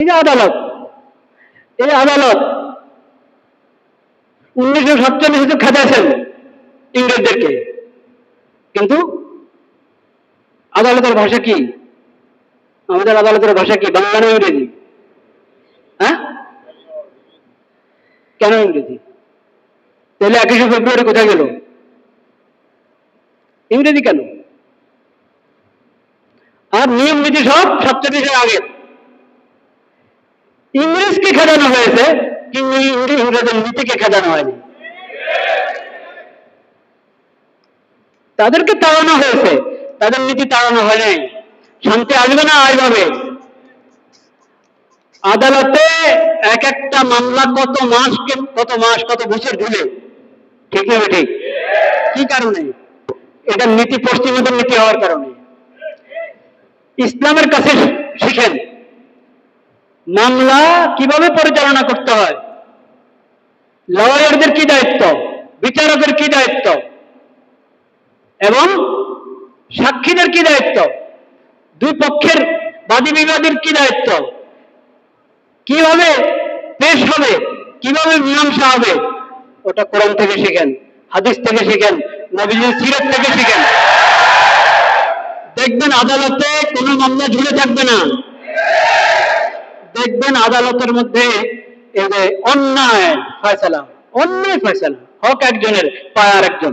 এই যে আদালত, এই আদালত 1947 খেদাইছেন ইংরেজদেরকে, কিন্তু আদালতের ভাষা কি? আমাদের আদালতের ভাষা কি, বাংলা না ইংরেজি? হ্যাঁ, কেন ইংরেজি? তাহলে 21শে ফেব্রুয়ারি কোথায় গেল? ইংরেজি কেন? আর নিয়ম নীতি সব 47-এর আগে। ইংরেজকে খেদানো হয়েছে, কিন্তু ইংরেজের নীতিকে খেদানো হয়নি। তাদেরকে তাড়ানো হয়েছে, তাদের নীতি তাড়ানো হয় নাই। শান্তি আসবে না এইভাবে? আদালতে এক একটা মামলা কত মাস কত বছর ঝুলে, ঠিক না ঠিক? কি কারণে? এটা নীতি পশ্চিমবঙ্গের নীতি হওয়ার কারণে। ইসলামের কাছে শিখেন মামলা কিভাবে পরিচালনা করতে হয়, লয়ারদের কি দায়িত্ব, বিচারকের কি দায়িত্ব, এবং সাক্ষীদের কি দায়িত্ব, দুই পক্ষের বাদী বিবাদীর কি দায়িত্ব, কিভাবে পেশ হবে, কিভাবে মীমাংসা হবে, ওটা কোরআন থেকে শিখেন, হাদিস থেকে শিখেন, নবীজির সিরাত থেকে শিখেন। দেখবেন আদালতে কোনো মামলা ঝুলে থাকবে না। দেখবেন আদালতের মধ্যে অন্যায় ফয়সালা, অন্যায় ফয়সালা, হক একজনের, পায় আর একজন,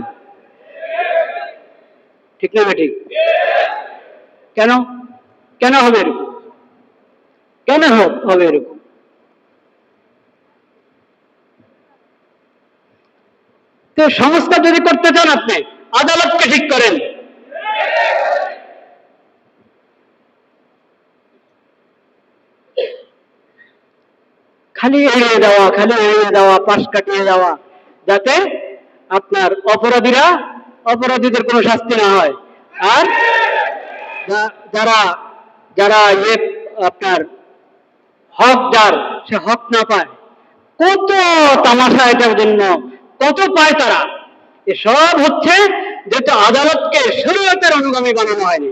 ঠিক না ঠিক? কেন কেন হবে এরকম? কেন হবে এরকম? তো সংস্কার যদি করতে চান, আপনি আদালতকে ঠিক করেন। খালি এড়িয়ে দেওয়া, পাশ কাটিয়ে দেওয়া, যাতে আপনার অপরাধীদের কোনো শাস্তি না হয়, আর যারা যারা আপনার হক সে হক না পায়। কত তামাশা এটার জন্য, কত পায় তারা। এসব হচ্ছে যেটা আদালতকে শরীয়তের অনুগামী বানানো হয়নি।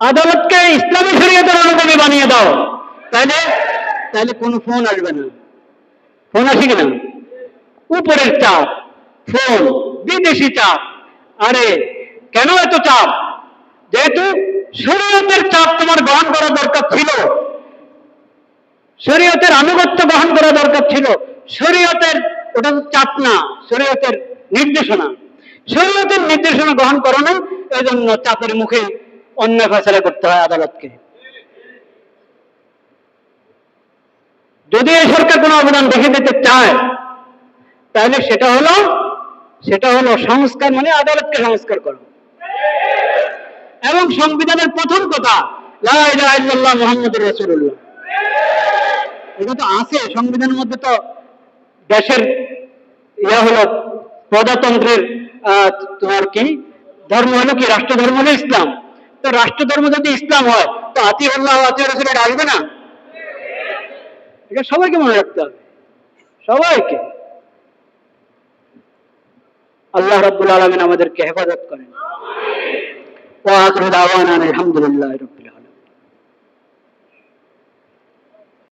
আদালতকে ইসলামী শরীয়তের অনুগামী বানিয়ে দাও, তাহলে কোনো ফোন আসবে না। ফোন আসে কিনা? উপরের চাপ, ফোন, বিদেশি চাপ। আরে কেন এত চাপ? যেহেতু শরীয়তের চাপ তোমার গ্রহণ করা দরকার ছিল, শরীয়তের আনুগত্য গ্রহণ করা দরকার ছিল। শরীয়তের, ওটা তো চাপ না, শরীয়তের নির্দেশনা। শরীয়তের নির্দেশনা গ্রহণ করো না, এই জন্য চাপের মুখে অন্যায় ফয়সালা করতে হয় আদালতকে। যদি এই সরকার কোনো অবদান দেখে দিতে চায়, তাহলে সেটা হলো সংস্কার, মানে আদালতকে সংস্কার করো। এবং সংবিধানের প্রথম কথা লা ইলাহা ইল্লাল্লাহ মুহাম্মাদুর রাসূলুল্লাহ, এটা তো আছে সংবিধানের মধ্যে। তো দেশের হলো প্রজাতন্ত্রের তোমার কি ধর্ম হলো কি, রাষ্ট্রধর্ম হলো ইসলাম। তো রাষ্ট্রধর্ম যদি ইসলাম হয়, তো আতিউল্লাহ আতিউর রাসূল এটা আসবে না? এটা সবাইকে মনে রাখতে হবে, সবাইকে। আল্লাহ রাব্বুল আলামিন আমাদেরকে হেফাজত করেন। ওয়া আখিরু দাওয়ানা আলহামদুলিল্লাহি রাব্বিল আলামিন।